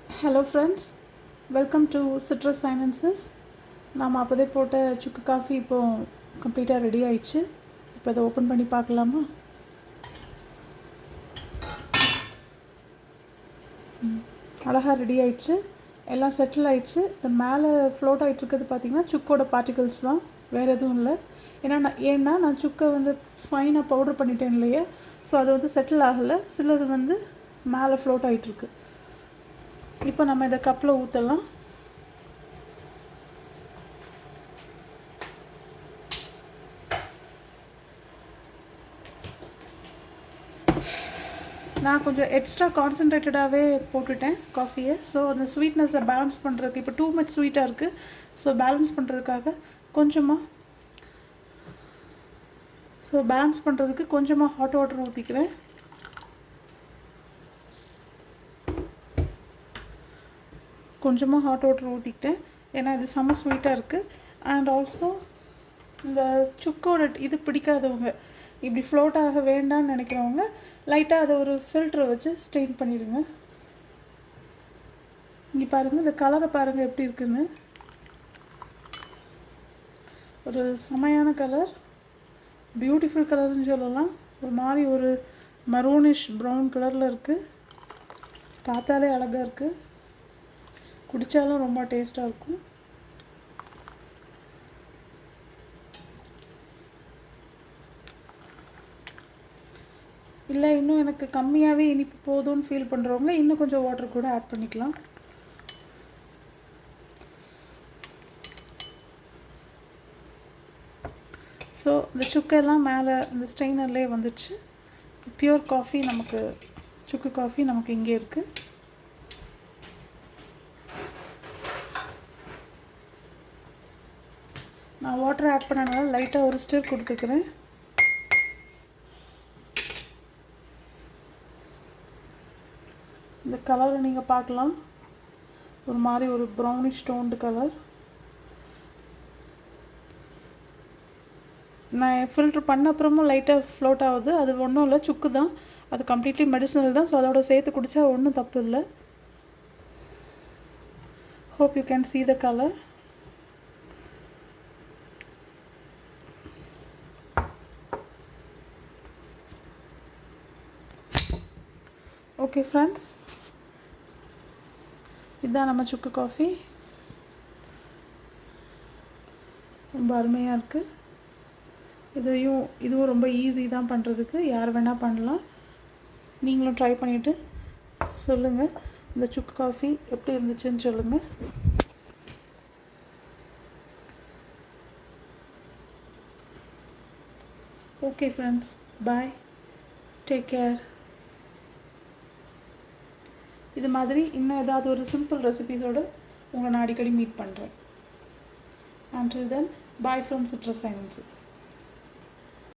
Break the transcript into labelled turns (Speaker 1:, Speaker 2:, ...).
Speaker 1: Hello friends, welcome to Citrus Sciences. நாம் அப்போதே போட்ட சுக்கு காஃபி இப்போ கம்ப்ளீட்டாக ரெடி ஆயிடுச்சு. இப்போ அதை ஓப்பன் பண்ணி பார்க்கலாமா? அழகாக ரெடி ஆயிடுச்சு, எல்லாம் செட்டில் ஆயிடுச்சு. இந்த மேலே ஃப்ளோட் ஆகிட்டு இருக்கிறது பார்த்திங்கன்னா சுக்கோட பார்ட்டிகல்ஸ் தான், வேறு எதுவும் இல்லை. ஏன்னா நான் சுக்கை வந்து ஃபைனாக பவுடர் பண்ணிட்டேன் இல்லையா, ஸோ அது வந்து செட்டில் ஆகலை. சிலது வந்து மேலே ஃப்ளோட் ஆகிட்டுருக்கு. இப்போ நம்ம இதை கப்பில் ஊற்றலாம். நான் கொஞ்சம் எக்ஸ்ட்ரா கான்சன்ட்ரேட்டடாகவே போட்டுட்டேன் காஃபியை. ஸோ அந்த ஸ்வீட்னஸை பேலன்ஸ் பண்ணுறதுக்கு, இப்போ டூ மச் ஸ்வீட்டாக இருக்குது, ஸோ பேலன்ஸ் பண்ணுறதுக்காக கொஞ்சமாக ஹாட் வாட்டர் ஊற்றிக்கிறேன். ஊற்றிக்கிட்டேன் ஏன்னா இது செம்ம ஸ்வீட்டாக இருக்குது. அண்ட் ஆல்சோ இந்த சுக்கோட இது பிடிக்காதவங்க, இப்படி ஃப்ளோட் ஆக வேண்டாம்னு நினைக்கிறவங்க லைட்டாக அதை ஒரு ஃபில்டரை வச்சு ஸ்ட்ரெயின் பண்ணிடுங்க. இங்கே பாருங்கள், இந்த கலரை பாருங்கள் எப்படி இருக்குன்னு. ஒரு செமையான கலர், பியூட்டிஃபுல் கலர்னு சொல்லலாம். ஒரு மாதிரி ஒரு மரூனிஷ் ப்ரௌன் கலரில் இருக்குது. பார்த்தாலே அழகாக இருக்குது, குடித்தாலும் ரொம்ப டேஸ்ட்டாக இருக்கும். இல்லை இன்னும் எனக்கு கம்மியாகவே இனிப்பு போதும்னு ஃபீல் பண்ணுறவங்க இன்னும் கொஞ்சம் வாட்டர் கூட ஆட் பண்ணிக்கலாம். ஸோ இந்த சுக்கெல்லாம் மேலே இந்த ஸ்ட்ரெயினர்லேயே வந்துடுச்சு. பியூர் காஃபி நமக்கு, சுக்கு காஃபி நமக்கு இங்கே இருக்குது. நான் வாட்டர் ஆட் பண்ணனால லைட்டாக ஒரு ஸ்டிர் கொடுத்துக்கிறேன். இந்த கலரை நீங்கள் பார்க்கலாம், ஒரு மாதிரி ஒரு ப்ரௌனிஷ் டோன்டு கலர். நான் ஃபில்ட்ரு பண்ண அப்புறமும் லைட்டாக ஃப்ளோட் ஆகுது. அது ஒன்றும் இல்லை, சுக்கு தான், அது கம்ப்ளீட்லி மெடிசனல் தான். ஸோ அதோட சேர்த்து குடித்தா ஒன்றும் தப்பு இல்லை. Hope you can see the color. Okay friends, இதுதான் நம்ம சுக்கு காஃபி. ரொம்ப அருமையாக இருக்குது. இதுவும் ரொம்ப ஈஸி தான் பண்ணுறதுக்கு, யார் வேணால் பண்ணலாம். நீங்களும் ட்ரை பண்ணிவிட்டு சொல்லுங்கள் இந்த சுக்கு காஃபி எப்படி இருந்துச்சுன்னு சொல்லுங்கள். ஓகே ஃப்ரெண்ட்ஸ், பாய், டேக் கேர். இது மாதிரி இன்னும் ஏதாவது ஒரு சிம்பிள் ரெசிபீஸோடு உங்களை நான் அடிக்கடி மீட் பண்ணுறேன். Until then, bye from Citrus Sciences.